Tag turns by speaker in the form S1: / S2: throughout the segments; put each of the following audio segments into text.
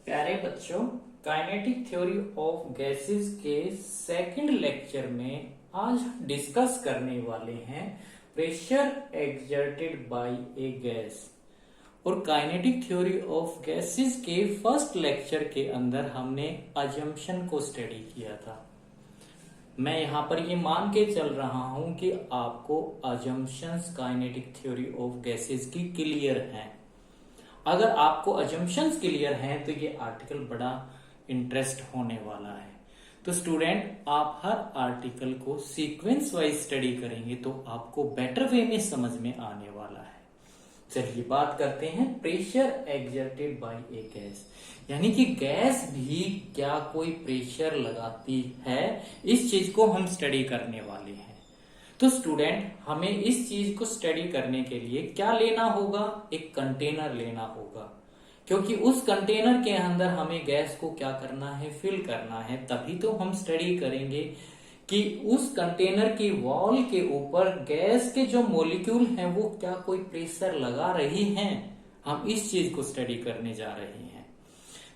S1: प्यारे बच्चों, kinetic theory of gases के सेकंड लेक्चर में आज हम डिस्कस करने वाले हैं pressure exerted by a gas. और काइनेटिक थ्योरी ऑफ गैसेस के फर्स्ट लेक्चर के अंदर हमने अजम्पशन को स्टडी किया था। मैं यहाँ पर ये मान के चल रहा हूं कि आपको assumptions kinetic theory of gases की क्लियर हैं। अगर आपको अजम्पशंस क्लियर हैं तो ये आर्टिकल बड़ा इंटरेस्ट होने वाला है। तो स्टूडेंट, आप हर आर्टिकल को सीक्वेंस वाइज स्टडी करेंगे तो आपको बेटर वे में समझ में आने वाला है। चलिए बात करते हैं pressure exerted by a gas, यानी कि गैस भी क्या कोई प्रेशर लगाती है, इस चीज को हम स्टडी करने वाले हैं। तो स्टूडेंट, हमें इस चीज को स्टडी करने के लिए क्या लेना होगा? एक कंटेनर लेना होगा, क्योंकि उस कंटेनर के अंदर हमें गैस को क्या करना है? फिल करना है। तभी तो हम स्टडी करेंगे कि उस कंटेनर की वॉल के ऊपर गैस के जो मॉलिक्यूल हैं वो क्या कोई प्रेशर लगा रही हैं। हम इस चीज को स्टडी करने जा रहे हैं।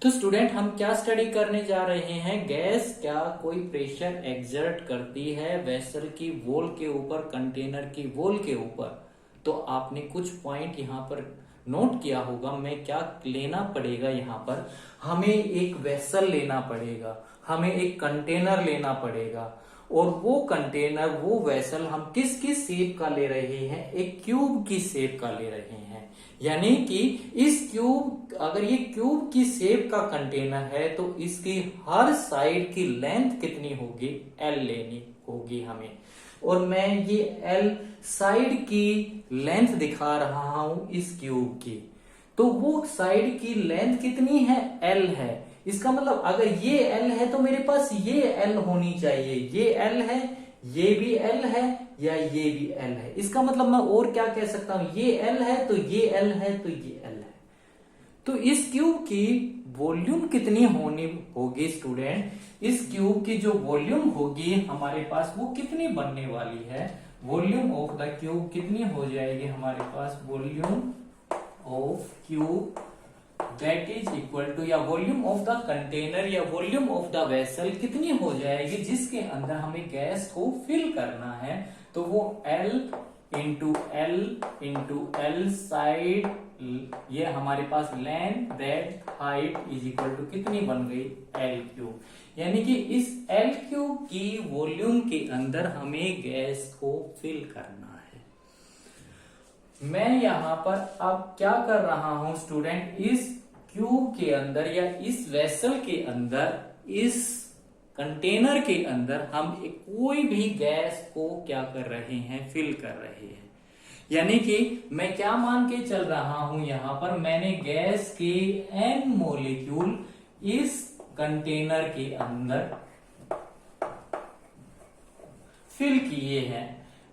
S1: तो स्टूडेंट, हम क्या स्टडी करने जा रहे हैं? गैस क्या कोई प्रेशर एक्सर्ट करती है वेसल की वॉल के ऊपर, कंटेनर की वॉल के ऊपर। तो आपने कुछ पॉइंट यहाँ पर नोट किया होगा। मैं क्या लेना पड़ेगा? यहाँ पर हमें एक वेसल लेना पड़ेगा, हमें एक कंटेनर लेना पड़ेगा, और वो कंटेनर, वो वेसल हम किसकी शेप का ले रहे हैं? एक क्यूब की शेप का ले रहे हैं। यानी कि इस क्यूब, अगर ये क्यूब की शेप का कंटेनर है तो इसकी हर साइड की लेंथ कितनी होगी? एल लेनी होगी हमें। और मैं ये एल साइड की लेंथ दिखा रहा हूं इस क्यूब की। तो वो साइड की लेंथ कितनी है? एल है। इसका मतलब अगर ये एल है तो मेरे पास ये एल होनी चाहिए। ये एल है, ये भी एल है, या ये भी एल है। इसका मतलब मैं और क्या कह सकता हूं? ये एल है तो ये एल है तो ये एल है। तो इस क्यूब की वॉल्यूम कितनी होनी होगी स्टूडेंट? इस क्यूब की जो वॉल्यूम होगी हमारे पास, वो कितनी बनने वाली है? वॉल्यूम ऑफ द क्यूब कितनी हो जाएगी हमारे पास? Volume of cube that is equal to, या वॉल्यूम ऑफ द कंटेनर या वॉल्यूम ऑफ द वेसल कितनी हो जाएगी जिसके अंदर हमें गैस को फिल करना है? तो वो L इंटू एल साइड, ये हमारे पास length breadth height is equal to कितनी बन गई? L cube. यानी कि इस L क्यूब की वॉल्यूम के अंदर हमें गैस को फिल करना है। मैं यहां पर अब क्या कर रहा हूं स्टूडेंट? इस क्यूब के अंदर या इस वेसल के अंदर, इस कंटेनर के अंदर हम कोई भी गैस को क्या कर रहे हैं? फिल कर रहे हैं। यानी कि मैं क्या मान के चल रहा हूं यहां पर? मैंने गैस के n मॉलिक्यूल इस कंटेनर के अंदर फिल किए हैं।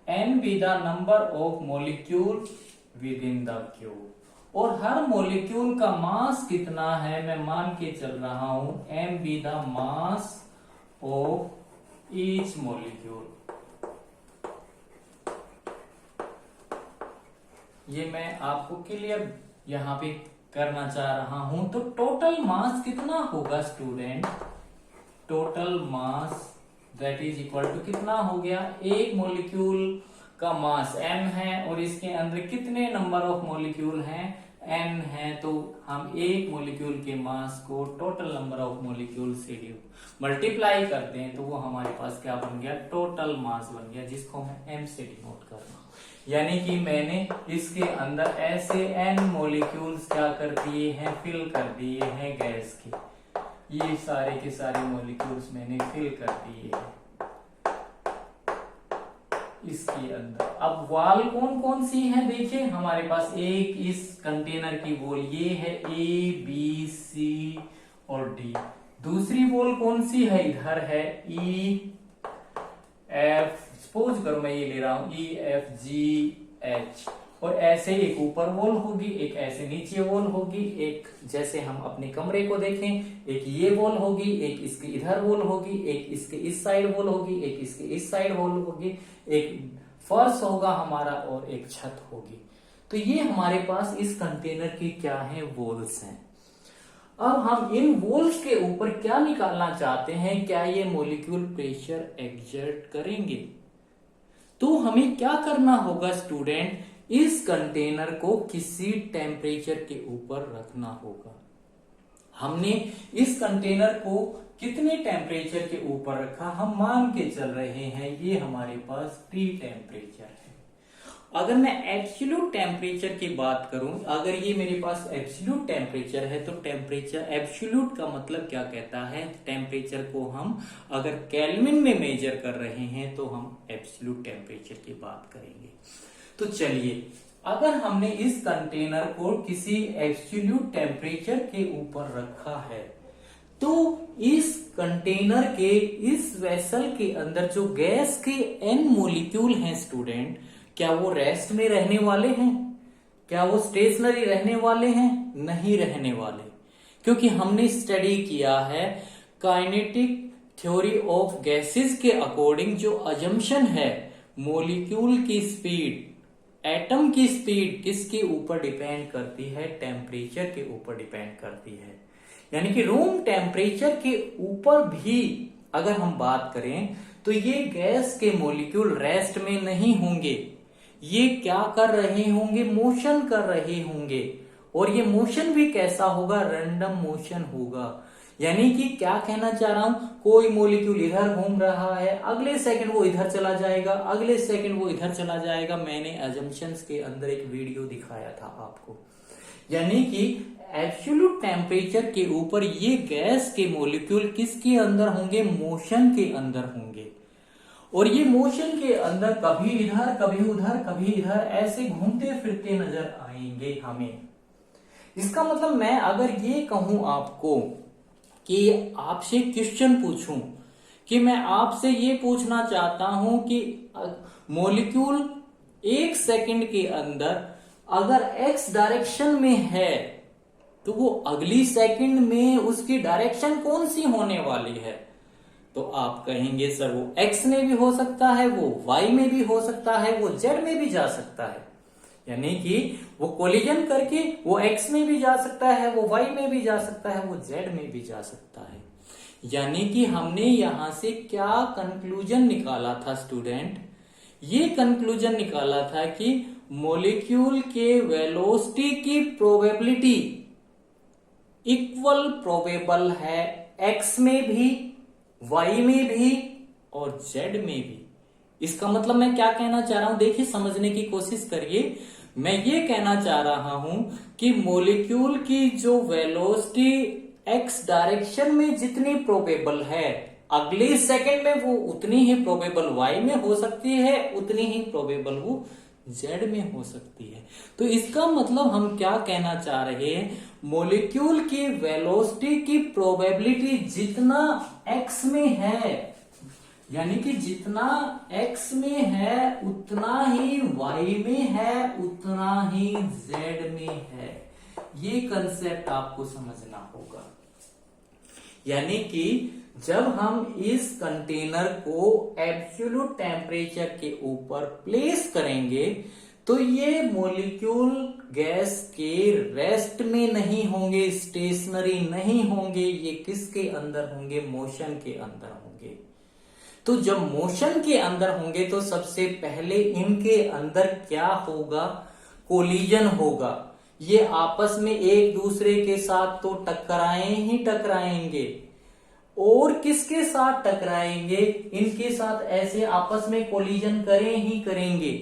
S1: n be the number of molecule within the cube, और हर मॉलिक्यूल का मास कितना है मैं मान के चल रहा हूं? m be the mass of each molecule। ये मैं आपको क्लियर यहां पे करना चाह रहा हूं। तो टोटल मास कितना होगा student? Total mass that is equal to कितना हो गया? एक मॉलिक्यूल का मास m है और इसके अंदर कितने नंबर ऑफ मॉलिक्यूल हैं? n है। तो हम एक मॉलिक्यूल के मास को टोटल नंबर ऑफ मॉलिक्यूल से मल्टीप्लाई करते हैं तो वो हमारे पास क्या बन गया? टोटल मास बन गया, जिसको मैं m से डिनोट कर रहा हूं। यानी कि मैंने इसके अंदर ऐसे n मॉलिक्यूल्स क्या कर दिए हैं? फिल कर दिए हैं गैस के। ये सारे के सारे मॉलिक्यूल्स मैंने फिल कर दिए हैं इसके अंदर। अब वॉल कौन कौन सी है? देखिए हमारे पास एक इस कंटेनर की वॉल ये है A, B, C और D। दूसरी वॉल कौन सी है? इधर है E, F, सपोज करो मैं ये ले रहा हूं E, F, G, H। और ऐसे एक ऊपर वॉल होगी, एक ऐसे नीचे वॉल होगी, एक जैसे हम अपने कमरे को देखें, एक ये वॉल होगी, एक इसके इधर वॉल होगी, एक इसके इस साइड वॉल होगी, एक इसके इस साइड वॉल होगी, एक फर्श होगा हमारा और एक छत होगी। तो ये हमारे पास इस कंटेनर की क्या है? वॉल्स हैं। अब हम इन वॉल्स के ऊपर क्या निकालना चाहते हैं, क्या ये मॉलिक्यूल प्रेशर एक्सर्ट करेंगे? तो हमें क्या करना होगा स्टूडेंट, इस कंटेनर को किसी टेम्परेचर के ऊपर रखना होगा। हमने इस कंटेनर को कितने टेम्परेचर के ऊपर रखा, हम मान के चल रहे हैं ये हमारे पास T टेम्परेचर है। अगर मैं एब्सोल्यूट टेम्परेचर की बात करूं, अगर ये मेरे पास एब्सोल्यूट टेम्परेचर है तो टेम्परेचर एब्सोल्यूट का मतलब क्या कहता है, टेम्परेचर को हम अगर केल्विन में मेजर कर रहे हैं तो हम एब्सोल्यूट टेम्परेचर की बात करेंगे। तो चलिए, अगर हमने इस कंटेनर को किसी एब्सोल्यूट टेम्परेचर के ऊपर रखा है तो इस कंटेनर के, इस वेसल के अंदर जो गैस के n मॉलिक्यूल हैं स्टूडेंट, क्या वो रेस्ट में रहने वाले हैं? क्या वो स्टेशनरी रहने वाले हैं? नहीं रहने वाले, क्योंकि हमने स्टडी किया है काइनेटिक थ्योरी ऑफ गैसेस के अकॉर्डिंग जो अजम्पशन है, मॉलिक्यूल की स्पीड, एटम की स्पीड किसके ऊपर डिपेंड करती है? टेम्परेचर के ऊपर डिपेंड करती है। यानी कि रूम टेम्परेचर के ऊपर भी अगर हम बात करें तो ये गैस के मॉलिक्यूल रेस्ट में नहीं होंगे, ये क्या कर रहे होंगे? मोशन कर रहे होंगे। और ये मोशन भी कैसा होगा? रैंडम मोशन होगा। यानी कि क्या कहना चाह रहा हूं, कोई मॉलिक्यूल इधर घूम रहा है, अगले सेकंड वो इधर चला जाएगा, अगले सेकंड वो इधर चला जाएगा। मैंने अजम्पशंस के अंदर एक वीडियो दिखाया था आपको। यानी कि एब्सोल्यूट टेम्परेचर के ऊपर ये गैस के मॉलिक्यूल किसके अंदर होंगे? मोशन के अंदर होंगे। और ये मोशन के अंदर कभी इधर कभी उधर कभी इधर ऐसे घूमते फिरते नजर आएंगे हमें। इसका मतलब मैं अगर ये कहूं आपको कि आपसे क्वेश्चन पूछूं कि मैं आपसे ये पूछना चाहता हूं कि मॉलिक्यूल एक सेकंड के अंदर अगर एक्स डायरेक्शन में है तो वो अगली सेकंड में उसकी डायरेक्शन कौन सी होने वाली है? तो आप कहेंगे सर वो एक्स में भी हो सकता है, वो वाई में भी हो सकता है, वो जेड में भी जा सकता है। यानी कि वो कोलिजन करके वो एक्स में भी जा सकता है, वो वाई में भी जा सकता है, वो जेड में भी जा सकता है। यानी कि हमने यहां से क्या कंक्लूजन निकाला था स्टूडेंट? ये कंक्लूजन निकाला था कि मॉलिक्यूल के वेलोसिटी की प्रोबेबिलिटी इक्वल प्रोबेबल है एक्स में भी, वाई में भी और जेड में भी। इसका मतलब मैं क्या कहना चाह रहा हूं, देखिए समझने की कोशिश करिए। मैं ये कहना चाह रहा हूं कि मॉलिक्यूल की जो वेलोसिटी एक्स डायरेक्शन में जितनी प्रोबेबल है, अगले सेकंड में वो उतनी ही प्रोबेबल वाई में हो सकती है, उतनी ही प्रोबेबल वो जेड में हो सकती है। तो इसका मतलब हम क्या कहना चाह रहे हैं, मॉलिक्यूल की वेलोसिटी की प्रोबेबिलिटी जितना एक्स में है, यानी कि जितना एक्स में है उतना ही वाई में है, उतना ही जेड में है। ये कंसेप्ट आपको समझना होगा। यानी कि जब हम इस कंटेनर को एब्सोल्यूट टेम्परेचर के ऊपर प्लेस करेंगे तो ये मॉलिक्यूल गैस के रेस्ट में नहीं होंगे, स्टेशनरी नहीं होंगे, ये किसके अंदर होंगे? मोशन के अंदर होंगे। तो जब मोशन के अंदर होंगे तो सबसे पहले इनके अंदर क्या होगा? कोलिजन होगा। ये आपस में एक दूसरे के साथ तो टकराए ही टकराएंगे। और किसके साथ टकराएंगे? इनके साथ ऐसे आपस में कोलिजन करें ही करेंगे।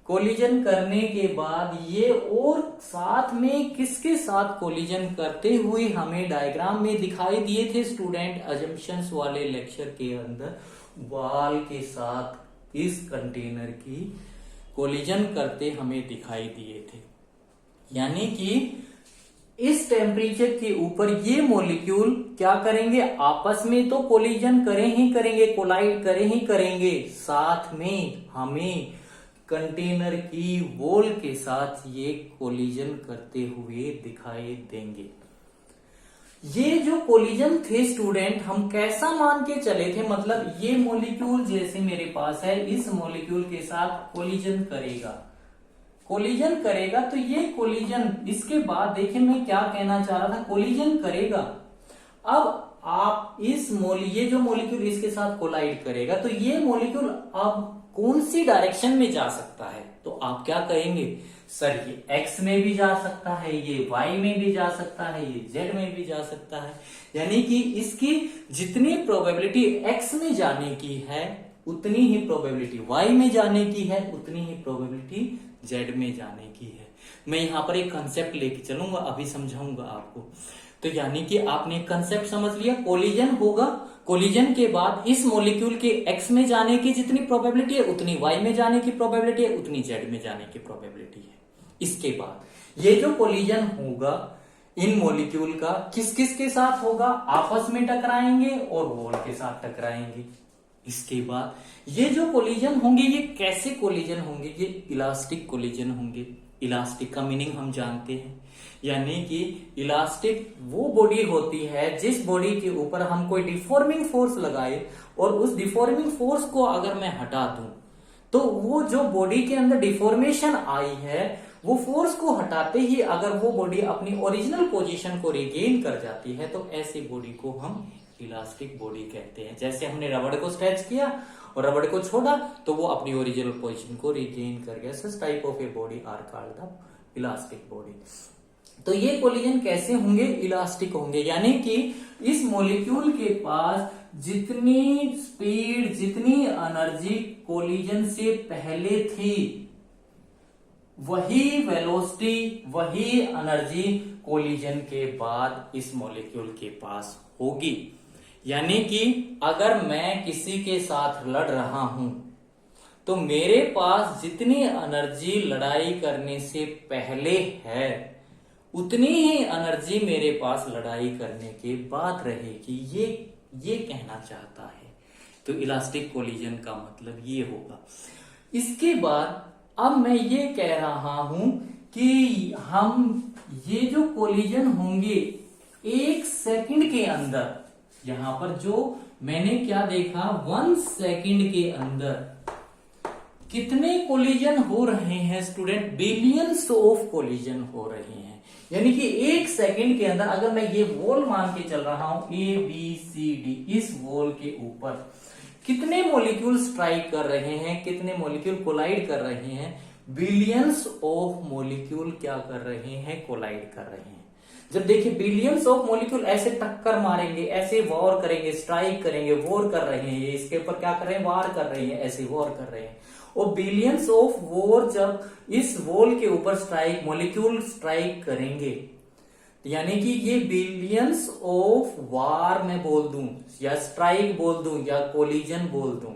S1: कोलिजन करने के बाद ये और साथ में किसके साथ कोलिजन करते हुए हमें डायग्राम में दिखाई दिए थे स्टूडेंट, अजम्पशंस वाले लेक्चर के अंदर, वॉल के साथ इस कंटेनर की कोलिजन करते हमें दिखाई दिए थे। यानी कि इस टेम्परेचर के ऊपर ये मॉलिक्यूल क्या करेंगे? आपस में तो कोलिजन करें ही करेंगे, कोलाइड करें ही करेंगे, साथ में हमें कंटेनर की वॉल के साथ ये कोलिजन करते हुए दिखाई देंगे। ये जो कोलिजन थे स्टूडेंट, हम कैसा मान के चले थे? मतलब ये मॉलिक्यूल जैसे मेरे पास है, इस मॉलिक्यूल के साथ कोलिजन करेगा, कोलिजन करेगा तो ये कोलिजन, इसके बाद देखिए मैं क्या कहना चाह रहा था, कोलिजन करेगा। अब आप ये जो मॉलिक्यूल इसके साथ कोलाइड करेगा तो ये मॉलिक्यूल अब कौन सी डायरेक्शन में जा सकता है, तो आप क्या कहेंगे, सर ये x में भी जा सकता है, ये y में भी जा सकता है, ये z में भी जा सकता है। यानी कि इसकी जितनी प्रोबेबिलिटी x में जाने की है उतनी ही प्रोबेबिलिटी y में जाने की है, उतनी ही प्रोबेबिलिटी z में जाने की है। मैं यहां पर एक कंसेप्ट लेके चलूंगा, अभी समझाऊंगा आपको। तो यानी कि आपने कंसेप्ट समझ लिया, कोलिजन होगा, कोलिजन के बाद इस मॉलिक्यूल के x में जाने की जितनी प्रोबेबिलिटी है उतनी y में जाने की प्रोबेबिलिटी है, उतनी z में जाने की प्रोबेबिलिटी है। इसके बाद ये जो कोलिजन होगा इन मॉलिक्यूल का किस किस के साथ होगा, आपस में टकराएंगे और वॉल के साथ टकराएंगे। इसके बाद ये जो कोलिजन होंगे ये कैसे कोलिजन होंगे, ये इलास्टिक कोलिजन होंगे। इलास्टिक का मीनिंग हम जानते हैं, यानी कि इलास्टिक वो बॉडी होती है जिस बॉडी के ऊपर हम कोई डिफॉर्मिंग फोर्स लगाए और उस डिफॉर्मिंग फोर्स को अगर मैं हटा दूं तो वो जो बॉडी के अंदर डिफॉर्मेशन आई है वो फोर्स को हटाते ही अगर वो बॉडी अपनी ओरिजिनल पोजीशन को रिगेन कर जाती है तो ऐसी बॉडी को हम इलास्टिक बॉडी कहते हैं। जैसे हमने रबड़ को स्ट्रेच किया और रबड़ को छोड़ा तो वो अपनी ओरिजिनल पोजीशन को रिगेन कर गया। Such type of a body are called the elastic body. तो ये कोलिजन कैसे होंगे, इलास्टिक होंगे, यानी कि इस मॉलिक्यूल के पास जितनी स्पीड जितनी एनर्जी कोलिजन से पहले थी वही वेलोसिटी वही एनर्जी कोलिजन के बाद इस मॉलिक्यूल के पास होगी। यानी कि अगर मैं किसी के साथ लड़ रहा हूं तो मेरे पास जितनी एनर्जी लड़ाई करने से पहले है उतनी ही एनर्जी मेरे पास लड़ाई करने के बाद रहेगी, ये कहना चाहता है। तो इलास्टिक कोलिजन का मतलब ये होगा। इसके बाद अब मैं ये कह रहा हूं कि हम ये जो कोलिजन होंगे 1 सेकंड के अंदर, यहां पर जो मैंने क्या देखा 1 सेकंड के अंदर कितने कोलिजन हो रहे हैं स्टूडेंट, बिलियंस ऑफ कोलिजन हो रहे हैं। यानी कि 1 सेकंड के अंदर अगर मैं ये वॉल मान के चल रहा हूं ABCD, इस वॉल के ऊपर कितने मॉलिक्यूल स्ट्राइक कर रहे हैं, कितने मॉलिक्यूल कोलाइड कर रहे हैं, बिलियंस ऑफ मॉलिक्यूल क्या कर रहे हैं, कोलाइड कर रहे हैं। जब देखिए बिलियंस ऑफ मॉलिक्यूल ऐसे टक्कर मारेंगे, ऐसे वॉर करेंगे, स्ट्राइक करेंगे, वॉर कर रहे हैं, इसके ऊपर क्या कर रहे हैं, वार कर रहे हैं, ऐसे वॉर कर रहे हैं। और बिलियंस ऑफ वॉर जब इस वॉल के ऊपर स्ट्राइक मॉलिक्यूल स्ट्राइक करेंगे यानी कि ये बिलियंस ऑफ वार मैं बोल दूं या स्ट्राइक बोल दूं या कोलिजन बोल दूं,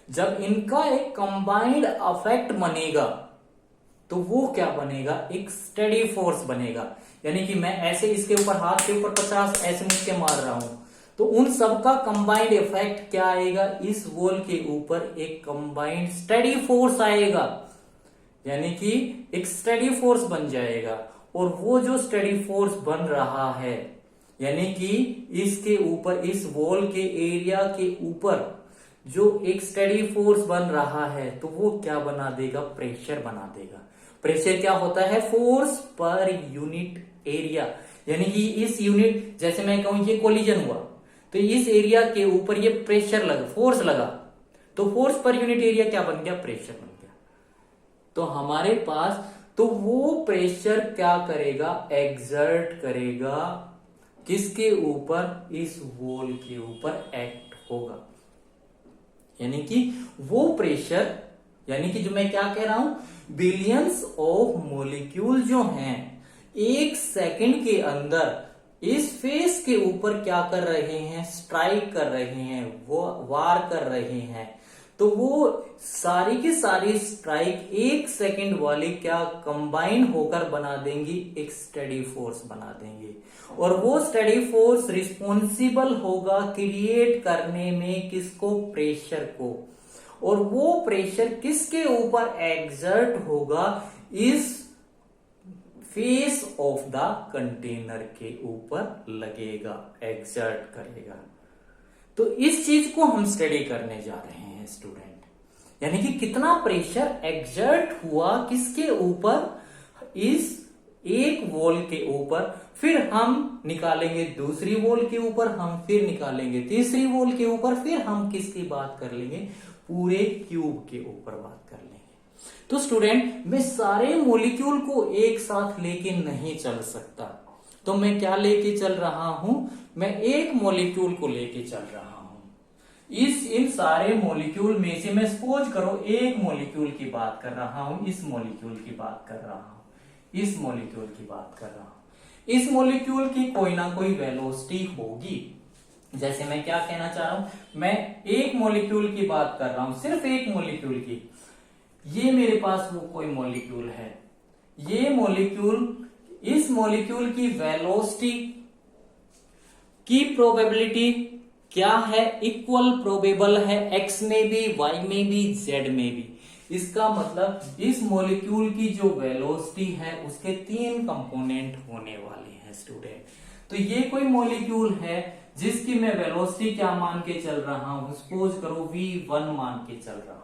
S1: जब इनका एक कंबाइंड अफेक्ट बनेगा तो वो क्या बनेगा, एक स्टेडी फोर्स बनेगा। यानी कि मैं ऐसे इसके ऊपर हाथ के ऊपर 50 ऐसे मुक्के मार रहा हूं तो उन सबका कंबाइंड इफेक्ट क्या आएगा, इस वॉल के ऊपर एक कंबाइंड स्टेडी फोर्स आएगा, यानी कि एक स्टेडी फोर्स बन जाएगा। और वो जो स्टेडी फोर्स बन रहा है यानी कि इसके ऊपर इस वॉल के एरिया के ऊपर जो एक स्टेडी फोर्स बन रहा है तो वो क्या बना देगा, प्रेशर बना देगा। प्रेशर क्या होता है, फोर्स पर यूनिट एरिया। यानी कि इस यूनिट, जैसे मैं कहूं ये कोलिजन हुआ तो इस एरिया के ऊपर ये प्रेशर लगा, फोर्स लगा, तो फोर्स पर यूनिट एरिया क्या बन गया, प्रेशर बन गया। तो हमारे पास तो वो प्रेशर क्या करेगा, एग्जर्ट करेगा किसके ऊपर, इस वॉल के ऊपर एक्ट होगा। यानी कि वो प्रेशर, यानी कि जो मैं क्या कह रहा हूं, बिलियंस ऑफ मॉलिक्यूल जो हैं 1 सेकंड के अंदर इस फेस के ऊपर क्या कर रहे हैं, स्ट्राइक कर रहे हैं, वो वार कर रहे हैं। तो वो सारी की सारी स्ट्राइक 1 सेकंड वाली क्या कंबाइन होकर बना देंगी, एक स्टेडी फोर्स बना देंगे। और वो स्टेडी फोर्स रिस्पॉन्सिबल होगा क्रिएट करने में किसको, प्रेशर को। और वो प्रेशर किसके ऊपर एग्जर्ट होगा, इस फेस ऑफ द कंटेनर के ऊपर लगेगा, एग्जर्ट करेगा। तो इस चीज को हम स्टडी करने जा रहे हैं स्टूडेंट। यानी कि कितना प्रेशर एक्सर्ट हुआ किसके ऊपर, इस एक वॉल के ऊपर, फिर हम निकालेंगे दूसरी वॉल के ऊपर, हम फिर निकालेंगे तीसरी वॉल के ऊपर, फिर हम किसकी बात कर लेंगे, पूरे क्यूब के ऊपर बात कर लेंगे। तो स्टूडेंट मैं सारे मॉलिक्यूल को एक साथ लेके नहीं चल सकता, तो मैं क्या लेके चल रहा हूं, मैं एक मॉलिक्यूल को लेके चल रहा हूं। इन सारे मॉलिक्यूल में से मैं सपोज करो एक मॉलिक्यूल की बात कर रहा हूं, इस मॉलिक्यूल की बात कर रहा हूं, इस मॉलिक्यूल की बात कर रहा हूं। इस मॉलिक्यूल की कोई ना कोई वेलोसिटी होगी। जैसे मैं क्या कहना चाह रहा हूं, मैं एक मॉलिक्यूल की बात कर रहा हूं, सिर्फ एक मॉलिक्यूल की। ये मेरे पास वो कोई मॉलिक्यूल है, ये मॉलिक्यूल, इस मॉलिक्यूल की वेलोसिटी की प्रोबेबिलिटी क्या है, इक्वल प्रोबेबल है, एक्स में भी, वाई में भी, जेड में भी। इसका मतलब इस मॉलिक्यूल की जो वेलोसिटी है उसके 3 कंपोनेंट होने वाले हैं स्टूडेंट। तो ये कोई मॉलिक्यूल है जिसकी मैं वेलोसिटी क्या मान के चल रहा हूं, सपोज करो v1 मान के चल रहा हूं।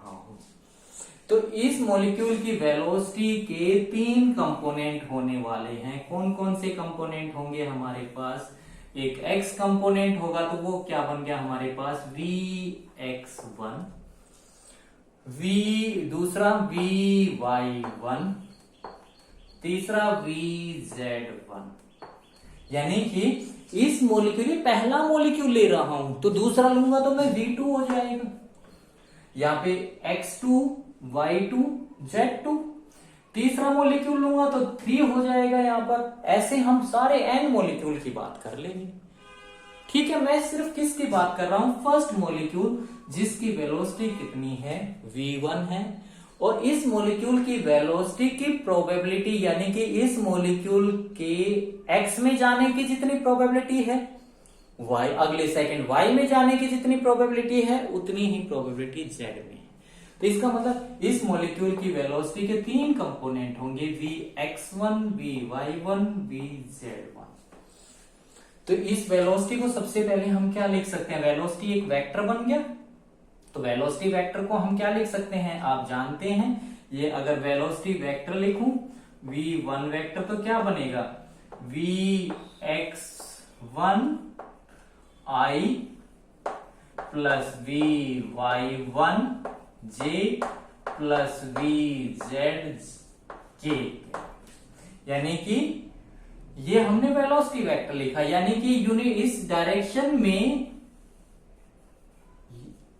S1: तो इस मॉलिक्यूल की वेलोसिटी के 3 कंपोनेंट होने वाले हैं। कौन कौन से कंपोनेंट होंगे हमारे पास, एक x कंपोनेंट होगा तो वो क्या बन गया हमारे पास vx1, दूसरा vy1, तीसरा vz1। यानी कि इस मॉलिक्यूल, पहला मॉलिक्यूल ले रहा हूं तो दूसरा लूंगा तो मैं v2 हो जाएगा, यहाँ पे x2, y2, z2। तीसरा मॉलिक्यूल लूंगा तो 3 हो जाएगा यहाँ पर। ऐसे हम सारे n मॉलिक्यूल की बात कर लेंगे। ठीक है, मैं सिर्फ किसकी बात कर रहा हूं, फर्स्ट मॉलिक्यूल जिसकी वेलोसिटी कितनी है, v1 है। और इस मॉलिक्यूल की वेलोसिटी की प्रोबेबिलिटी, यानी कि इस मॉलिक्यूल के x में जाने की जितनी प्रोबेबिलिटी है, y अगले सेकंड y में जाने की जितनी प्रोबेबिलिटी है उतनी ही प्रोबेबिलिटी z में है। तो इसका मतलब इस मॉलिक्यूल की वेलोसिटी के 3 कंपोनेंट होंगे, vx1, vy1, vz1। तो इस वेलोसिटी को सबसे पहले हम क्या लिख सकते हैं, वेलोसिटी एक वेक्टर बन गया। तो वेलोसिटी वेक्टर को हम क्या लिख सकते हैं, आप जानते हैं। ये अगर वेलोसिटी वेक्टर लिखूं v1 वेक्टर तो क्या बनेगा, vx1 i plus vy1 j plus vz k। यानी कि ये हमने वेलोसिटी वेक्टर लिखा, यानी कि यूनिट इस डायरेक्शन में,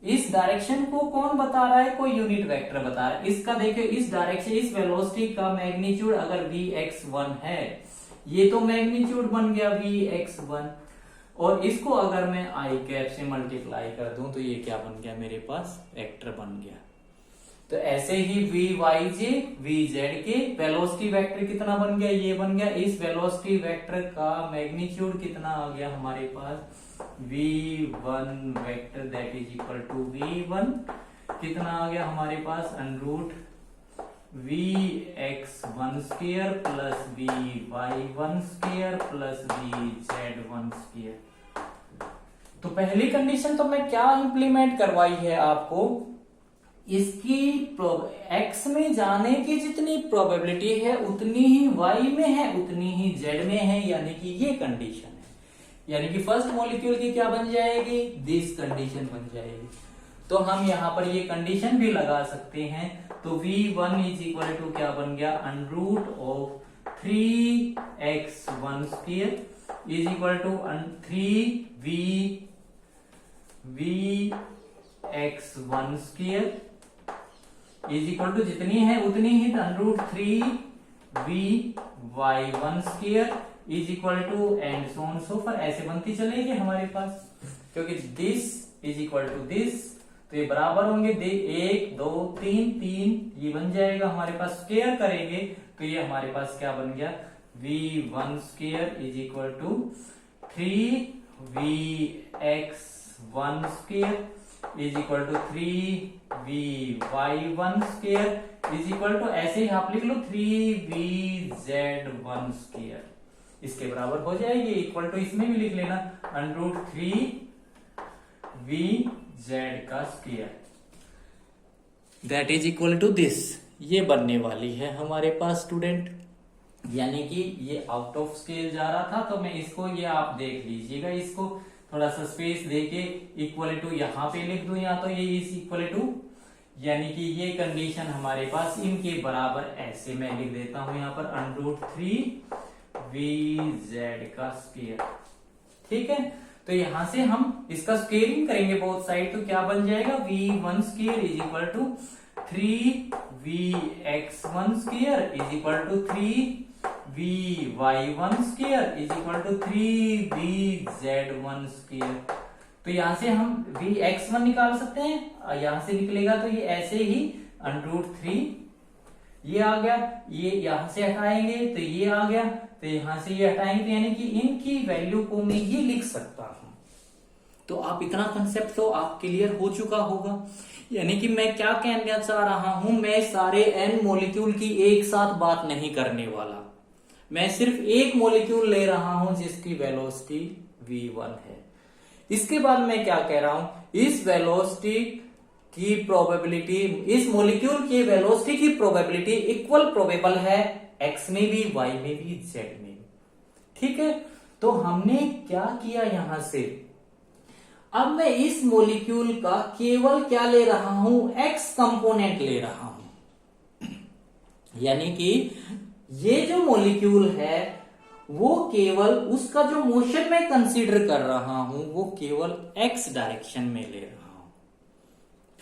S1: इस डायरेक्शन को कौन बता रहा है, कोई यूनिट वेक्टर बता रहा है। इसका देखिए, इस डायरेक्शन, इस वेलोसिटी का मैग्नीट्यूड अगर vx1 है, ये तो मैग्नीट्यूड बन गया vx1, और इसको अगर मैं i कैप से मल्टीप्लाई कर दूं तो ये क्या बन गया, मेरे पास वेक्टर बन गया। तो ऐसे ही vyj vz के वेलोसिटी वेक्टर कितना बन गया, ये बन गया। इस वेलोसिटी वेक्टर का मैग्नीट्यूड कितना आ गया हमारे पास, v1 vector that is equal to v1 कितना आ गया हमारे पास, √ vx1 square plus vy1 square plus vz1 square. तो पहली कंडीशन तो मैं क्या इंप्लीमेंट करवाई है आपको, इसकी x में जाने की जितनी प्रोबेबिलिटी है उतनी ही y में है, उतनी ही z में है, यानी कि ये कंडीशन है। यानी कि फर्स्ट मॉलिक्यूल की क्या बन जाएगी, दिस कंडीशन बन जाएगी। तो हम यहां पर ये कंडीशन भी लगा सकते हैं। तो v1 इज इक्वल टू क्या बन गया, √ 3x1 square is equal to 3vx1 square is equal to जितनी है उतनी ही √ 3vy1 square is equal to and so on so forth, ऐसे बनती चलेगी हमारे पास, क्योंकि this is equal to this, तो ये बराबर होंगे। 1 2 3 3 ये बन जाएगा हमारे पास। स्क्वायर करेंगे तो ये हमारे पास क्या बन गया, v1 square is equal to 3vx1 square is equal to 3vy1 square is equal to, ऐसे ही आप लिख लो 3vz1 स्क्वायर, इसके बराबर हो जाएगी। इक्वल टू इसमें भी लिख लेना √3vz का square. That is equal to this, ये बनने वाली है हमारे पास स्टूडेंट। यानी कि ये आउट ऑफ स्केल जा रहा था, तो मैं इसको, ये आप देख लीजिएगा, इसको थोड़ा सा स्पेस देके इक्वल टू यहाँ पे लिख दूं, या तो ये इज इक्वल टू, यानी कि ये कंडीशन हमारे पास इनके बराबर ऐसे मैं लिख देता हूं यहाँ पर √3 VZ का स्क्वायर। ठीक है, तो यहां से हम इसका स्क्वेयरिंग करेंगे बोथ साइड, तो क्या बन जाएगा V1 square is equal to 3VX1 square is equal to 3VY1 square is equal to 3VZ1 square. तो यहां से हम Vx1 निकाल सकते हैं, यहां से निकलेगा तो ये ऐसे ही √3 ये आ गया, ये यहां से हटाएंगे तो ये आ गया, तो यहां से ये हटाएंगे, तो यानी कि इनकी वैल्यू को मैं ये लिख सकता हूं। तो आप इतना कंसेप्ट तो आप क्लियर हो चुका होगा। यानी कि मैं क्या कहना चाह रहा हूं, मैं सारे n मॉलिक्यूल की एक साथ बात नहीं करने वाला, मैं सिर्फ एक मॉलिक्यूल ले रहा हूं जिसकी वेलोसिटी v1 है। इसके बाद मैं क्या कह रहा हूं, इस वेलोसिटी की प्रोबेबिलिटी, इस मॉलिक्यूल की वेलोसिटी की प्रोबेबिलिटी इक्वल प्रोबेबल है x में भी, y में भी, z में भी। ठीक है, तो हमने क्या किया यहां से, अब मैं इस मॉलिक्यूल का केवल क्या ले रहा हूं, x कंपोनेंट ले रहा हूं। यानी कि ये जो मॉलिक्यूल है वो केवल उसका जो मोशन मैं कंसीडर कर रहा हूं वो केवल x डायरेक्शन में ले रहा हूं,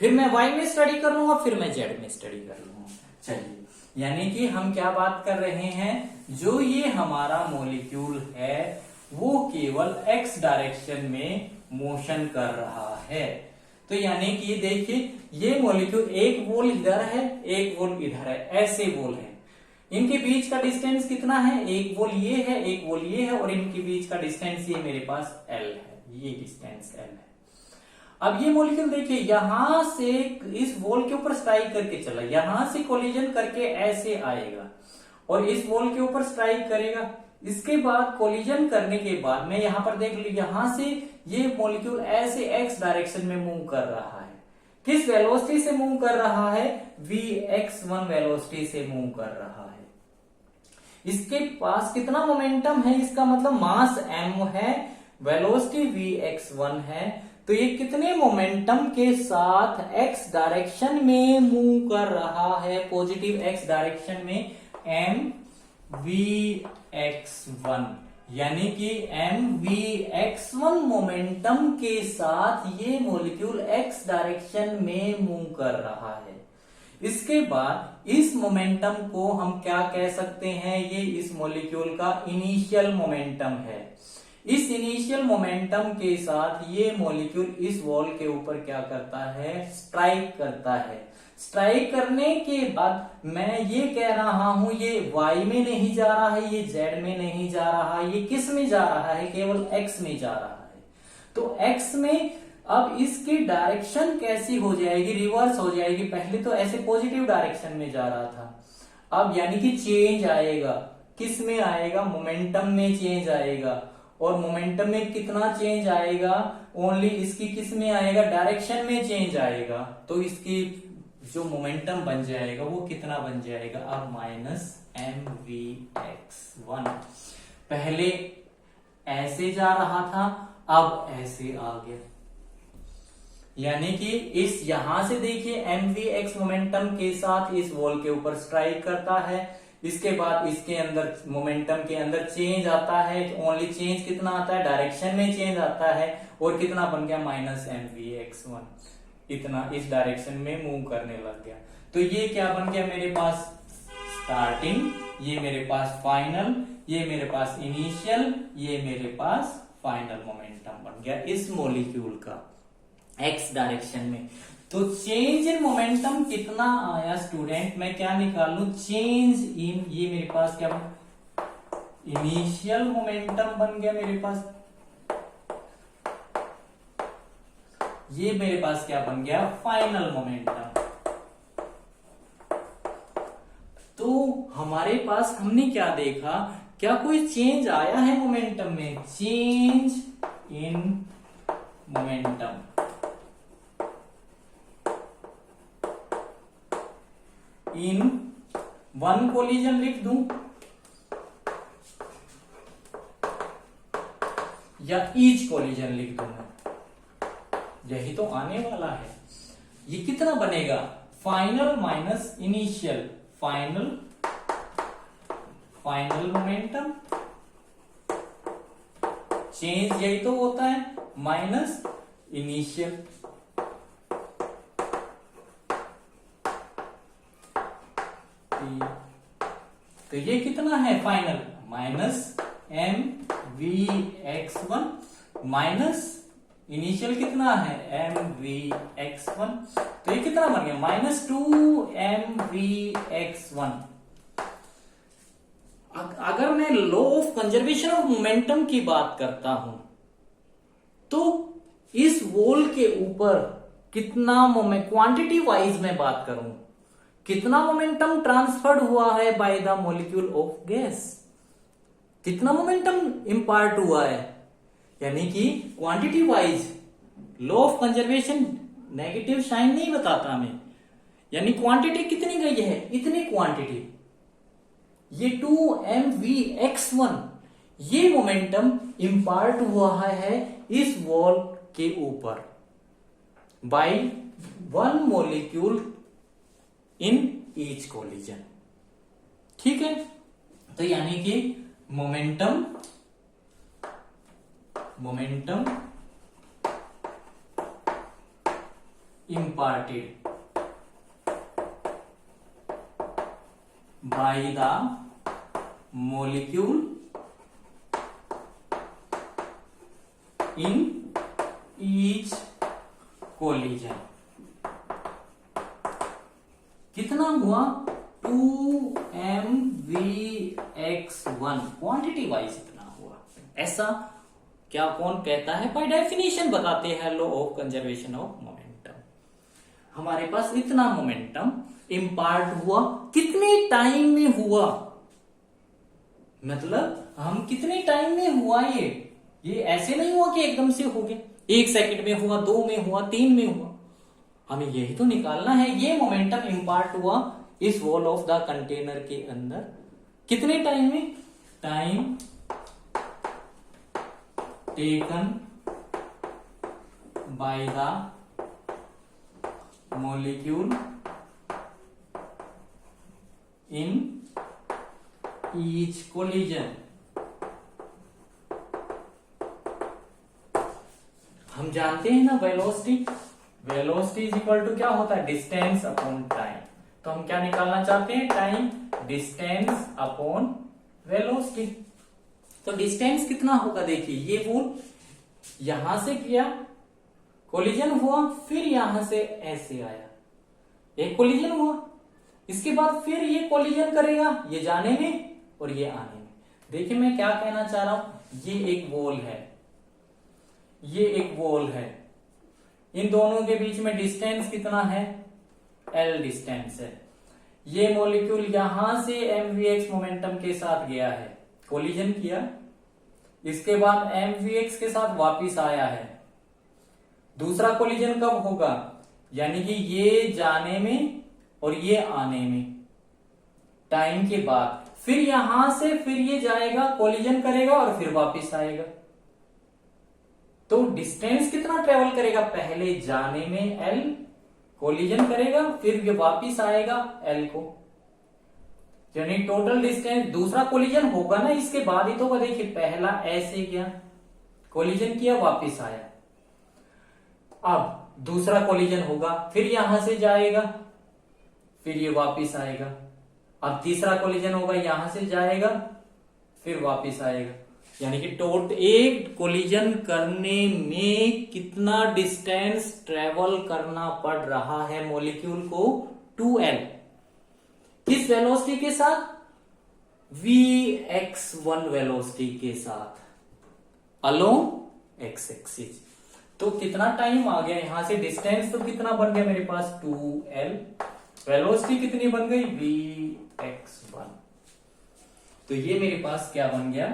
S1: फिर मैं y में स्टडी कर लूंगा, फिर मैं z में स्टडी कर लूंगा। चलिए, यानी कि हम क्या बात कर रहे हैं, जो ये हमारा मॉलिक्यूल है वो केवल x डायरेक्शन में मोशन कर रहा है। तो यानी कि देखिए, ये मॉलिक्यूल, एक वोल इधर है, एक वोल इधर है, ऐसे वोल है, इनके बीच का डिस्टेंस कितना है, एक वोल ये है, एक वोल ये है, और इनके बीच का डिस्टेंस ये मेरे पास L है, ये डिस्टेंस L है। अब ये मॉलिक्यूल देखिए, यहां से इस वॉल के ऊपर स्ट्राइक करके चला, यहां से कोलिजन करके ऐसे आएगा और इस वॉल के ऊपर स्ट्राइक करेगा। इसके बाद कोलिजन करने के बाद मैं यहां पर देख लू, यहां से ये मॉलिक्यूल ऐसे x डायरेक्शन में मूव कर रहा है। किस वेलोसिटी से मूव कर रहा है, Vx1 वेलोसिटी से मूव कर रहा है। इसके पास कितना मोमेंटम है, इसका मतलब मास m है, वेलोसिटी Vx1 है, तो ये कितने मोमेंटम के साथ x डायरेक्शन में मूव कर रहा है, पॉजिटिव x डायरेक्शन में mvx1, यानी कि mvx1 मोमेंटम के साथ ये मॉलिक्यूल x डायरेक्शन में मूव कर रहा है। इसके बाद इस मोमेंटम को हम क्या कह सकते हैं, ये इस मॉलिक्यूल का इनिशियल मोमेंटम है। इस इनिशियल मोमेंटम के साथ ये मॉलिक्यूल इस वॉल के ऊपर क्या करता है, स्ट्राइक करता है। स्ट्राइक करने के बाद मैं ये कह रहा हूं, ये y में नहीं जा रहा है, ये z में नहीं जा रहा है, ये किस में जा रहा है, केवल x में जा रहा है। तो x में अब इसकी डायरेक्शन कैसी हो जाएगी, रिवर्स हो जाएगी। पहले तो ऐसे पॉजिटिव डायरेक्शन में जा रहा था, अब यानी कि चेंज आएगा, किस में आएगा, मोमेंटम में चेंज आएगा। और मोमेंटम में कितना चेंज आएगा, ओनली इसकी किस में आएगा, डायरेक्शन में चेंज आएगा। तो इसकी जो मोमेंटम बन जाएगा वो कितना बन जाएगा, अब -mvx1। पहले ऐसे जा रहा था, अब ऐसे आ गया। यानी कि इस यहां से देखिए mvx मोमेंटम के साथ इस वॉल के ऊपर स्ट्राइक करता है, इसके बाद इसके अंदर मोमेंटम के अंदर चेंज आता है। ओनली चेंज कितना आता है, डायरेक्शन में चेंज आता है, और कितना बन गया, -mvx1, इतना इस डायरेक्शन में मूव करने लग गया। तो ये क्या बन गया मेरे पास, स्टार्टिंग, ये मेरे पास फाइनल, ये मेरे पास इनिशियल, ये मेरे पास फाइनल मोमेंटम बन गया इस मॉलिक्यूल का x डायरेक्शन में। तो चेंज इन मोमेंटम कितना आया स्टूडेंट, मैं क्या निकाल लू, चेंज इन, ये मेरे पास क्या बन, इनिशियल मोमेंटम बन गया मेरे पास, ये मेरे पास क्या बन गया, फाइनल मोमेंटम। तो हमारे पास हमने क्या देखा, क्या कोई चेंज आया है मोमेंटम में, change in momentum. In one collision लिख दूं या ईच कोलिजन लिख दूं मैं, यही तो आने वाला है। ये कितना बनेगा, final minus initial, final momentum change, यही तो होता है, माइनस इनिशियल। तो ये कितना है final, minus M V X one minus initial कितना है एम वी एक्स वन, तो ये कितना बन गया, minus two M V X one. अगर मैं law of conservation of momentum की बात करता हूं तो इस वॉल के ऊपर कितना मोमेंट, क्वांटिटी वाइज मैं बात करूं, कितना मोमेंटम ट्रांसफर्ड हुआ है by the molecule of gas, कितना मोमेंटम इंपार्ट हुआ है, यानी कि quantity wise law of conservation negative sign नहीं बताता हमें, यानी क्वांटिटी कितनी गई है, इतनी क्वांटिटी, ये 2mvx1 ये मोमेंटम इंपार्ट हुआ है इस वॉल के ऊपर by one molecule in each collision. ठीक है, तो यानी कि momentum imparted by the molecule in each collision कितना हुआ, 2mvx1 क्वांटिटी वाइज इतना हुआ। ऐसा क्या कौन कहता है, बाय डेफिनेशन बताते हैं law of conservation of momentum. हमारे पास इतना मोमेंटम इंपार्ट हुआ, कितने टाइम में हुआ, मतलब हम कितने टाइम में हुआ, ये ऐसे नहीं हुआ कि एकदम से हो गया, 1 सेकंड में हुआ, 2 में हुआ, 3 में हुआ, हमें यही तो निकालना है। ये मोमेंटम इंपार्ट हुआ इस वॉल ऑफ द कंटेनर के अंदर कितने टाइम में, time taken by the molecule in each collision. हम जानते हैं ना वेलोसिटी इज इक्वल टू क्या होता है, डिस्टेंस अपॉन टाइम। तो हम क्या निकालना चाहते हैं, टाइम डिस्टेंस अपॉन वेलोसिटी। तो डिस्टेंस कितना होगा, देखिए ये वॉल यहां से किया, कोलिजन हुआ, फिर यहां से ऐसे आया, एक कोलिजन हुआ, इसके बाद फिर ये कोलिजन करेगा, ये जाने में और ये आने में। देखिए मैं क्या कहना चाह रहा हूं, ये एक वॉल है, ये एक वॉल है, इन दोनों के बीच में डिस्टेंस कितना है, L डिस्टेंस है। ये मॉलिक्यूल यहां से mvx मोमेंटम के साथ गया है, कोलिजन किया, इसके बाद mvx के साथ वापिस आया है। दूसरा कोलिजन कब होगा, यानी कि ये जाने में और ये आने में, टाइम के बाद, फिर यहां से फिर ये जाएगा, कोलिजन करेगा और फिर वापिस आएगा। तो डिस्टेंस कितना ट्रेवल करेगा, पहले जाने में L, कोलिजन करेगा, फिर ये वापिस आएगा L को, यानी टोटल डिस्टेंस। दूसरा कोलिजन होगा ना इसके बाद ही तो होगा, देखिए पहला ऐसे गया, कोलिजन किया, वापिस आया, अब दूसरा कोलिजन होगा, फिर यहां से जाएगा, फिर ये वापिस आएगा, अब तीसरा कोलिजन होगा, यहां से जाएगा, फिर वापिस आएगा, यानी कि टोटल एक कोलिजन करने में कितना डिस्टेंस ट्रेवल करना पड़ रहा है मॉलिक्यूल को, 2L, किस वेलोसिटी के साथ, vx1 वेलोसिटी के साथ अलोंग x एक्सिस। तो कितना टाइम आ गया यहां से, डिस्टेंस तो कितना बन गया मेरे पास 2L, वेलोसिटी कितनी बन गई vx1। तो ये मेरे पास क्या बन गया,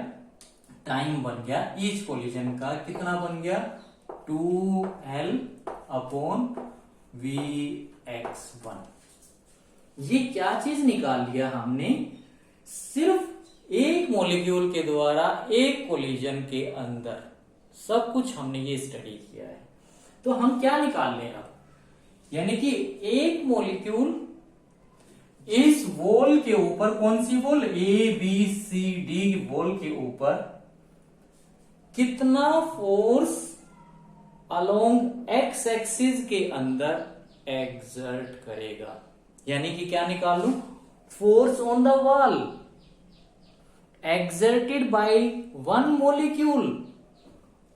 S1: टाइम बन गया ईच कोलिजन का, कितना बन गया 2L अपॉन vx1। ये क्या चीज निकाल लिया हमने, सिर्फ एक मॉलिक्यूल के द्वारा एक कोलिजन के अंदर सब कुछ हमने ये स्टडी किया है। तो हम क्या निकाल लें अब, यानी कि एक मॉलिक्यूल इस वॉल के ऊपर, कौन सी वॉल, ABCD वॉल के ऊपर कितना फोर्स अलोंग एक्स एक्सिस के अंदर एक्सर्ट करेगा, यानी कि क्या निकाल लू, force on the wall exerted by one molecule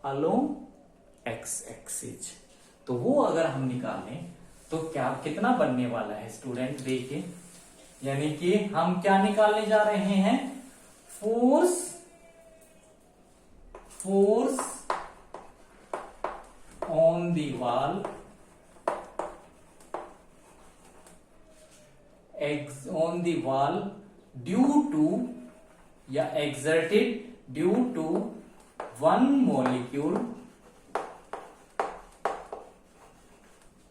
S1: along x axis। तो वो अगर हम निकालें तो क्या कितना बनने वाला है स्टूडेंट, देखिए, यानी कि हम क्या निकालने जा रहे हैं, force on the wall on the wall due to या exerted due to one molecule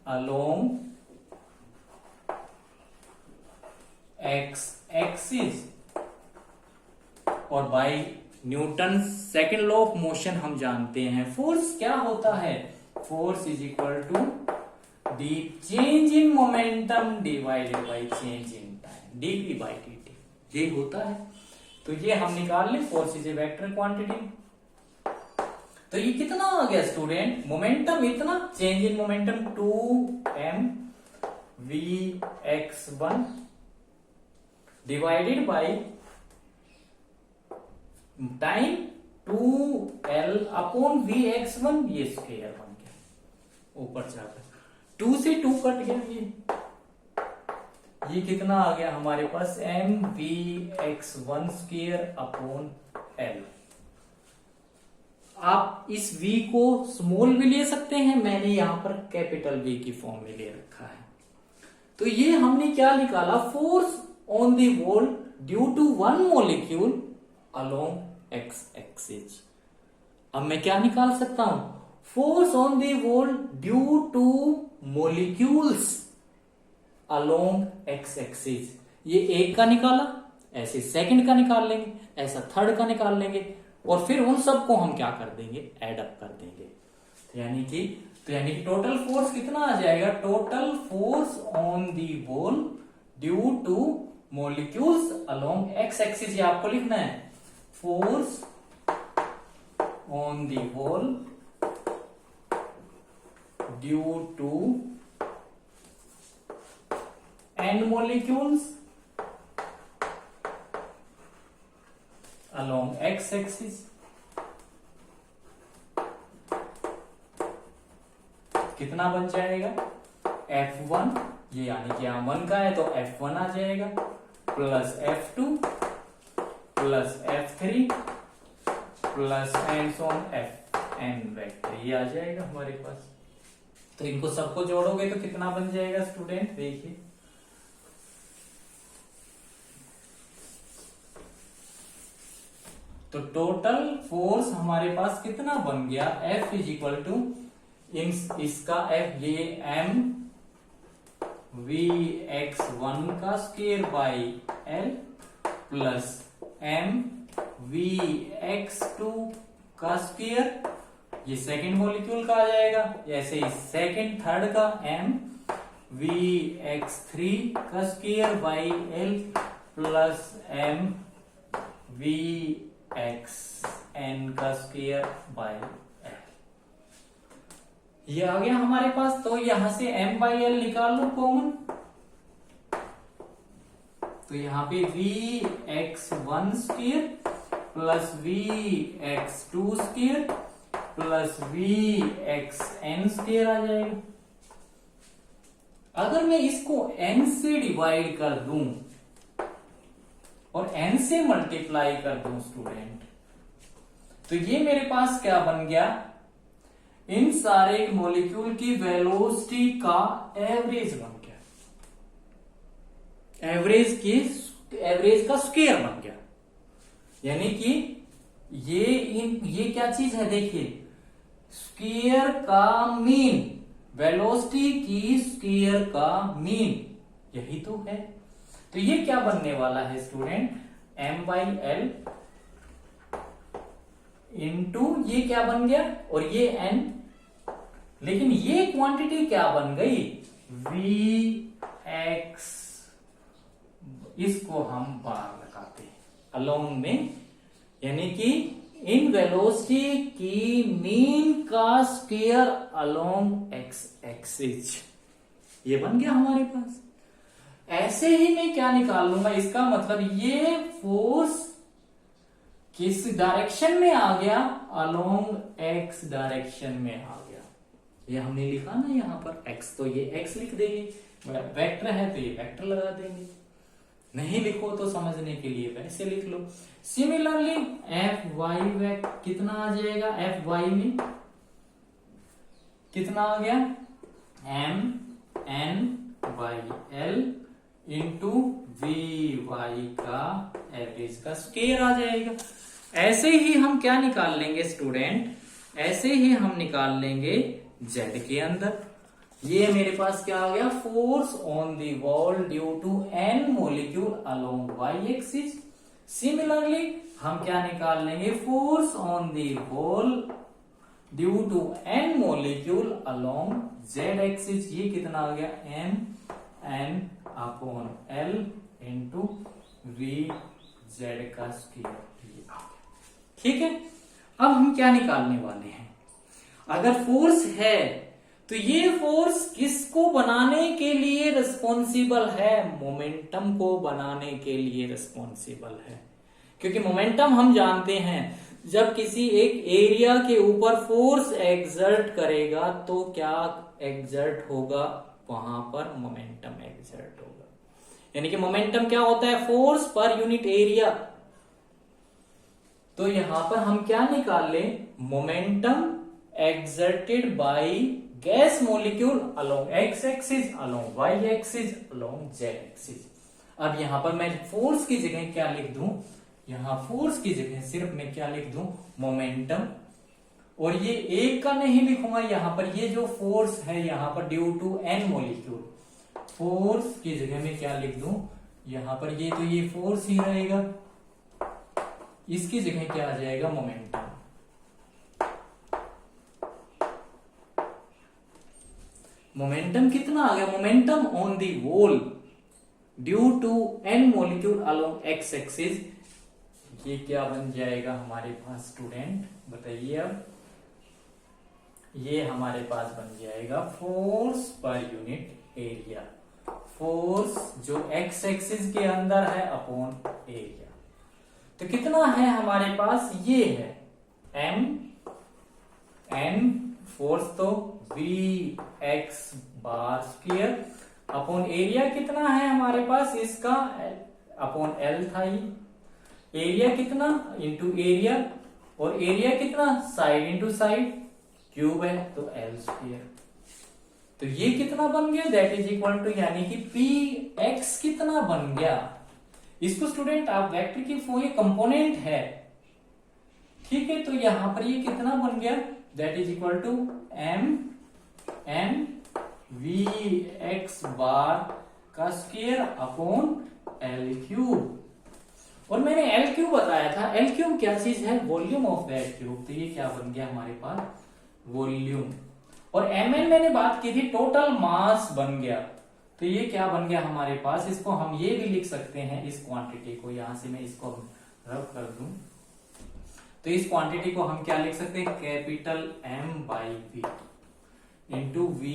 S1: along x axis, और by Newton second law of motion हम जानते हैं फोर्स क्या होता है, force is equal to the change in momentum divided by change in time, dp by dt, ये होता है। तो ये हम निकाल ले, force is a vector quantity. तो ये कितना आ गया स्टूडेंट, मोमेंटम इतना, change in momentum 2m vx1 divided by time 2l upon vx1, ये स्क्वायर बन गया ऊपर जाकर, 2 से 2 कट गया, ये कितना आ गया हमारे पास, mvx1 स्क्वायर अपॉन l। आप इस v को स्मॉल भी ले सकते हैं, मैंने यहां पर कैपिटल V की फॉर्म में ले रखा है। तो ये हमने क्या निकाला, force on the wall due to one molecule along X axis. अब मैं क्या निकाल सकता हूं, force on the wall due to molecules along X axis. ये एक का निकाला, ऐसे सेकंड का निकाल लेंगे, ऐसा थर्ड का निकाल लेंगे, और फिर उन सबको हम क्या कर देंगे, एड अप कर देंगे। यानी कि टोटल फोर्स कितना आ जाएगा, total force on the wall due to molecules along X axis, ये आपको लिखना है, force on the wall due to n molecules along x axis। कितना बन जाएगा, F1, ये यानी कि यहां 1 का है तो F1 आ जाएगा, plus F2 plus F3 plus and so on Fn vector, ये आ जाएगा हमारे पास। तो इनको सबको जोड़ोगे तो कितना बन जाएगा स्टूडेंट, देखिए, तो टोटल फोर्स हमारे पास कितना बन गया, F इज इक्वल टू इसका F, ये m vx1 का square by l plus m vx2 का स्क्वायर, ये सेकेंड मॉलिक्यूल का आ जाएगा, ऐसे ही सेकेंड थर्ड का m vx3 का square by l plus m vxn का स्क्वायर बाय l, ये आ गया हमारे पास। तो यहां से m बाई l निकाल लो कॉमन, तो यहां पे vx1 square plus vx2 square plus vxn square आ जाएगा। अगर मैं इसको n से डिवाइड कर दूं और n से मल्टीप्लाई कर दूं स्टूडेंट, तो ये मेरे पास क्या बन गया, इन सारे मॉलिक्यूल की वेलोसिटी का एवरेज बन गया, एवरेज का स्क्वायर बन गया। यानी कि ये क्या चीज है, देखिए, स्क्वायर का मीन, वेलोसिटी की स्क्वायर का मीन, यही तो है। तो ये क्या बनने वाला है स्टूडेंट, m/l इंटू ये क्या बन गया और ये n, लेकिन ये क्वांटिटी क्या बन गई, Vx, इसको हम बार लगाते हैं अलोंग में, यानी कि इन वेलोसिटी की मीन का स्क्वायर अलोंग एक्स एक्सिस, ये बन गया हमारे पास। ऐसे ही मैं क्या निकाल लूंगा, इसका मतलब ये फोर्स किस डायरेक्शन में आ गया, अलोंग एक्स डायरेक्शन में आ गया। ये हमने लिखा ना यहाँ पर एक्स, तो ये एक्स लिख देंगे, वेक्टर है तो ये वेक्टर लगा देंगे, नहीं लिखो तो समझने के लिए वैसे लिख लो। सिमिलरली एफ वाई वेक्ट कितना आ जाएगा, एफ वाई में कितना आ गया, M N by L into V Y का एवरेज का स्क्वायर आ जाएगा। ऐसे ही हम क्या निकाल लेंगे स्टूडेंट, ऐसे ही हम निकाल लेंगे जेड के अंदर। ये मेरे पास क्या आ गया, force on the wall due to N molecule along Y axis. Similarly हम क्या निकाल लेंगे, force on the wall due to N molecule along Z axis. ये कितना आ गया, M N upon L into V Z का स्क्वायर। ठीक है, अब हम क्या निकालने वाले हैं, अगर फोर्स है तो ये फोर्स किसको बनाने के लिए रिस्पॉन्सिबल है, मोमेंटम को बनाने के लिए रिस्पॉन्सिबल है। क्योंकि मोमेंटम हम जानते हैं, जब किसी एक एरिया के ऊपर फोर्स एक्सर्ट करेगा तो क्या एक्सर्ट होगा, वहां पर मोमेंटम एक्सर्ट होगा। यानी कि मोमेंटम क्या होता है, फोर्स पर यूनिट एरिया। तो यहां पर हम क्या निकाल लें, momentum exerted by gas molecule along X axis, along Y axis, along Z axis. अब यहां पर मैं फोर्स की जगह क्या लिख दूं, यहां फोर्स की जगह सिर्फ मैं क्या लिख दूं, मोमेंटम। और ये एक का नहीं लिखूंगा, यहां पर ये जो फोर्स है यहां पर due to N molecule, force की जगह में क्या लिख दूं, यहां पर ये तो ये फोर्स ही रहेगा, इसकी जगह क्या आ जाएगा, मोमेंटम। मोमेंटम कितना आ गया, momentum on the wall due to N molecule along X axis. ये क्या बन जाएगा हमारे पास स्टूडेंट, बताइए। अब ये हमारे पास बन जाएगा force per unit area, force जो एक्स एक्सिस के अंदर है अपॉन एरिया। तो कितना है हमारे पास, ये है एम एन फोर्स तो V X bar square upon area कितना है हमारे पास इसका, अपॉन एल था ये, एरिया कितना इंटू एरिया, और एरिया कितना साइड इंटू साइड, क्यूब है तो एल स्क्वायर। तो ये कितना बन गया, दैट इज इक्वल टू, यानी कि पी एक्स कितना बन गया। इसको स्टूडेंट आप वेक्टर की ये कंपोनेंट है, ठीक है। तो यहां पर ये कितना बन गया, that is equal to M N V X bar का स्क्वायर अपॉन एल क्यूब। और मैंने एल क्यूब बताया था, एल क्यूब क्या चीज है, वॉल्यूम ऑफ दैट क्यूब। तो ये क्या बन गया हमारे पास, वॉल्यूम। और एम एन मैंने बात की थी, टोटल मास बन गया। तो ये क्या बन गया हमारे पास, इसको हम ये भी लिख सकते हैं, इस क्वांटिटी को यहां से मैं इसको रब कर दूं, तो इस क्वांटिटी को हम क्या लिख सकते हैं, capital M by V into V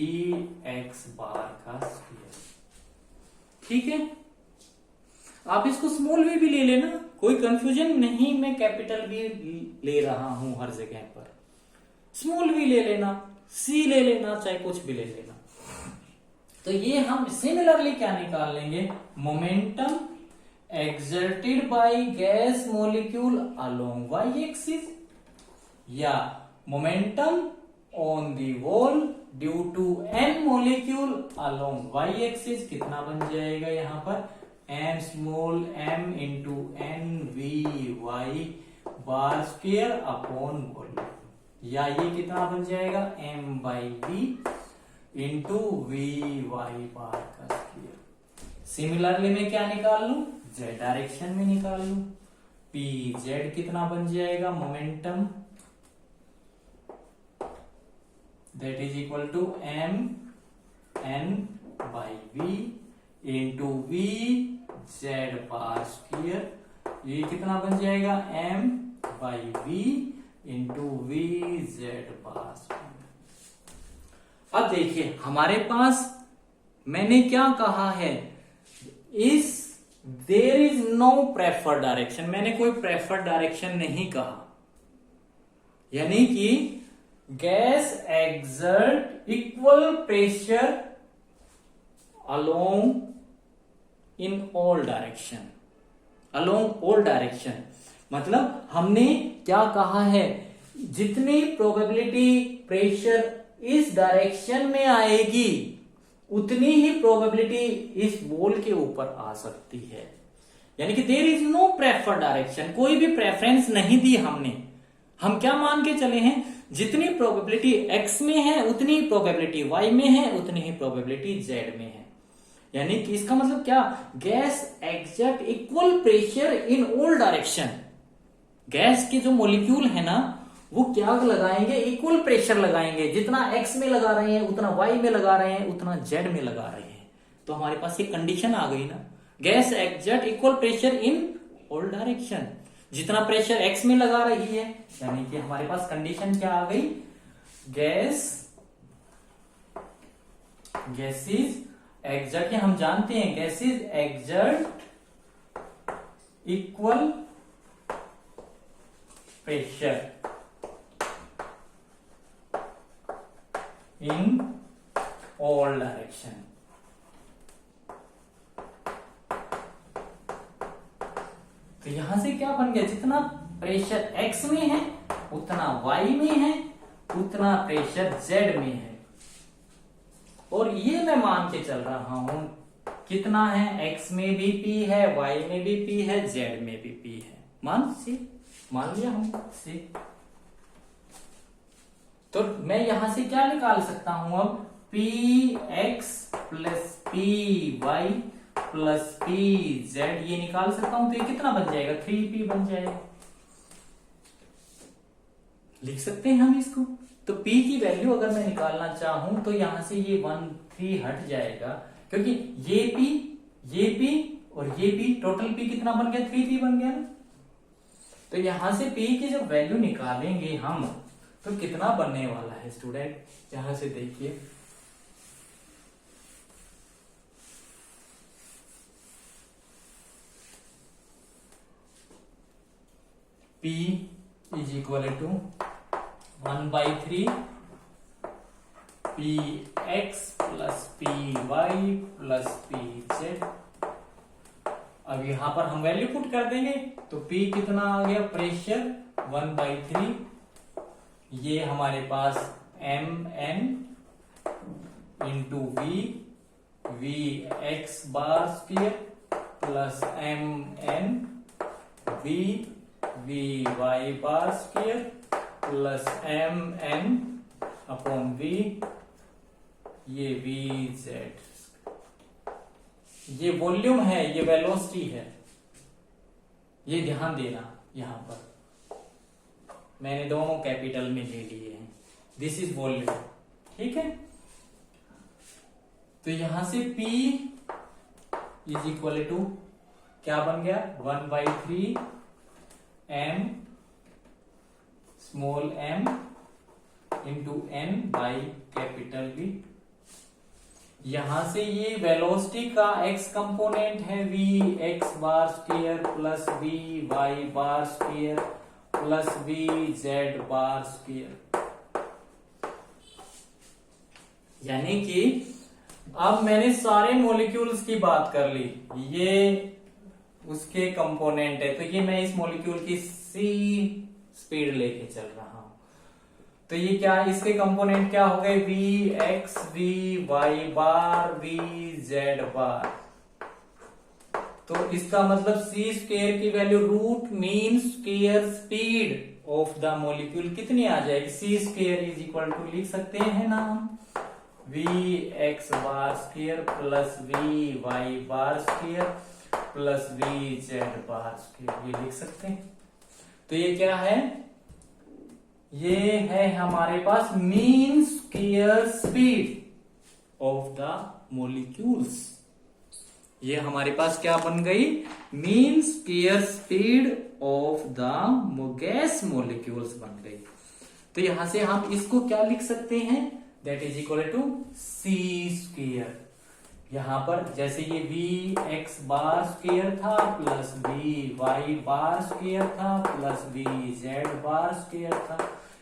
S1: X bar का स्क्वायर। ठीक है, आप इसको स्मॉल वी भी ले लेना, कोई कंफ्यूजन नहीं, मैं कैपिटल वी ले रहा हूं हर जगह पर, स्मॉल वी ले लेना, सी ले लेना, चाहे कुछ भी ले लेना। तो ये हम सिमिलरली क्या निकाल लेंगे, momentum exerted by gas molecule along Y axis, या momentum on the wall due to N molecule along Y axis. कितना बन जाएगा यहां पर, M small M into N V Y bar square upon volume, या ये कितना बन जाएगा, M by V into V Y bar का स्क्वायर। सिमिलरली मैं क्या निकाल लूं, जेड डायरेक्शन में निकाल लूं। पी जेड कितना बन जाएगा, momentum, that is equal to M N by V into V Z bar square. ये कितना बन जाएगा, M by V into V Z bar square. अब देखिए हमारे पास मैंने क्या कहा है, इस there is no preferred direction, मैंने कोई प्रेफर्ड डायरेक्शन नहीं कहा, यानी कि gas exert equal pressure along in all direction, along all direction. मतलब हमने क्या कहा है, जितनी प्रोबेबिलिटी प्रेशर इस डायरेक्शन में आएगी उतनी ही प्रोबेबिलिटी इस बॉल के ऊपर आ सकती है। यानी कि there is no preferred direction, कोई भी प्रेफरेंस नहीं दी हमने। हम क्या मान के चले हैं, जितनी प्रोबेबिलिटी x में है उतनी ही प्रोबेबिलिटी y में है, उतनी ही प्रोबेबिलिटी z में है। यानी कि इसका मतलब क्या, gas exert equal pressure in all direction. Gas के जो मॉलिक्यूल है ना वो क्या लगाएंगे, इक्वल प्रेशर लगाएंगे, जितना x में लगा रहे हैं उतना y में लगा रहे हैं उतना z में लगा रहे हैं। तो हमारे पास एक कंडीशन आ गई ना, gas exert equal pressure in all direction, जितना प्रेशर x में लगा रही है, यानी कि हमारे पास कंडीशन क्या आ गई, गैसेस एक्सर्ट, हम जानते हैं gases exert equal pressure in all direction. तो यहां से क्या बन गया, जितना प्रेशर x में है उतना y में है उतना प्रेशर z में है। और ये मैं मान के चल रहा हूं कितना है, x में भी p है, y में भी p है, z में भी p है। मान लिया हम से। तो मैं यहां से क्या निकाल सकता हूं अब, P X plus P Y plus P Z, ये निकाल सकता हूं। तो ये कितना बन जाएगा, 3p बन जाएगा। लिख सकते हैं हम इसको। तो p की वैल्यू अगर मैं निकालना चाहूं तो यहां से ये 1 3 हट जाएगा, क्योंकि ये p और ये p, टोटल p कितना बन गया, 3p बन गया ना। तो यहां से p की जब वैल्यू निकालेंगे हम तो कितना बनने वाला है स्टूडेंट, यहां से देखिए, P is equal to 1/3 P X plus P Y plus P Z. अब यहां पर हम वैल्यू पुट कर देंगे तो P कितना आ गया, प्रेशर 1/3, ये हमारे पास M N into V X bar square plus M N V Y bar square plus M N upon V, ये वी जेड। ये वॉल्यूम है, ये वेलोसिटी है, ये ध्यान देना। यहां पर मैंने दोनों कैपिटल में ले लिए हैं, दिस इज वॉल्यूम, ठीक है। तो यहां से P इज इक्वल टू क्या बन गया, 1/3 m small m into n by capital V। यहां से ये वेलोसिटी का x कंपोनेंट है v x बार स्क्वायर प्लस v y बार square plus v z bar square. यानी कि अब मैंने सारे मॉलिक्यूल्स की बात कर ली, ये उसके कंपोनेंट है, तो ये मैं इस मॉलिक्यूल की c स्पीड लेके चल रहा हूं। तो ये क्या, इसके कंपोनेंट क्या हो गए, V X V Y bar V Z bar. तो इसका मतलब सी स्क्वायर की value root mean square speed of the molecule कितनी आ जाएगी, C square is equal to लिख सकते हैं ना हम V X bar square plus V Y bar square plus V Z bar square, ये लिख सकते हैं। तो ये क्या है, ये है हमारे पास mean square speed of the molecules. ये हमारे पास क्या बन गई, mean square speed of the gas molecules बन गई। तो यहां से हम इसको क्या लिख सकते हैं, that is equal to C square. यहां पर जैसे ये वी एक्स बार स्क्वायर था plus V Y bar square था plus V Z bar square था,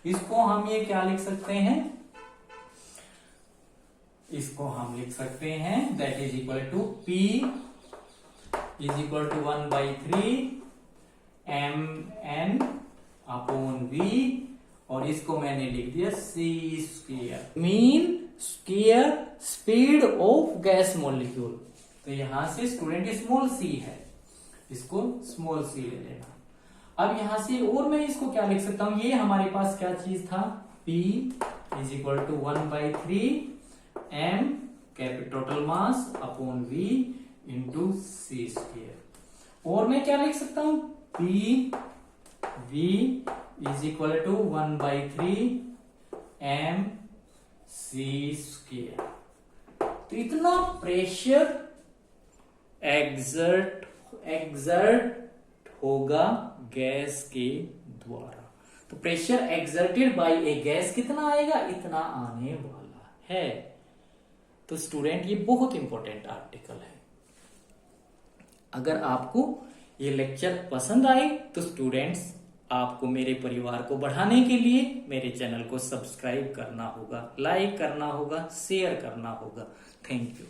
S1: इसको हम ये क्या लिख सकते हैं, इसको हम लिख सकते हैं that is equal to P is equal to 1/3 M N upon V, और इसको मैंने लिख दिया C square, mean square speed of gas molecule. तो यहां से स्टूडेंट स्मॉल सी है, इसको स्मॉल सी ले लेना। अब यहां से और मैं इसको क्या लिख सकता हूं, ये हमारे पास क्या चीज था, P is equal to 1/3 M total mass upon V into C square. और मैं क्या लिख सकता हूं, P V is equal to 1/3 M C square. तो इतना प्रेशर एग्जर्ट होगा गैस के द्वारा। तो pressure exerted by a gas कितना आएगा, इतना आने वाला है। तो स्टूडेंट ये बहुत इंपॉर्टेंट आर्टिकल है। अगर आपको ये लेक्चर पसंद आए तो स्टूडेंट्स आपको मेरे परिवार को बढ़ाने के लिए मेरे चैनल को सब्सक्राइब करना होगा, लाइक करना होगा, शेयर करना होगा। Thank you.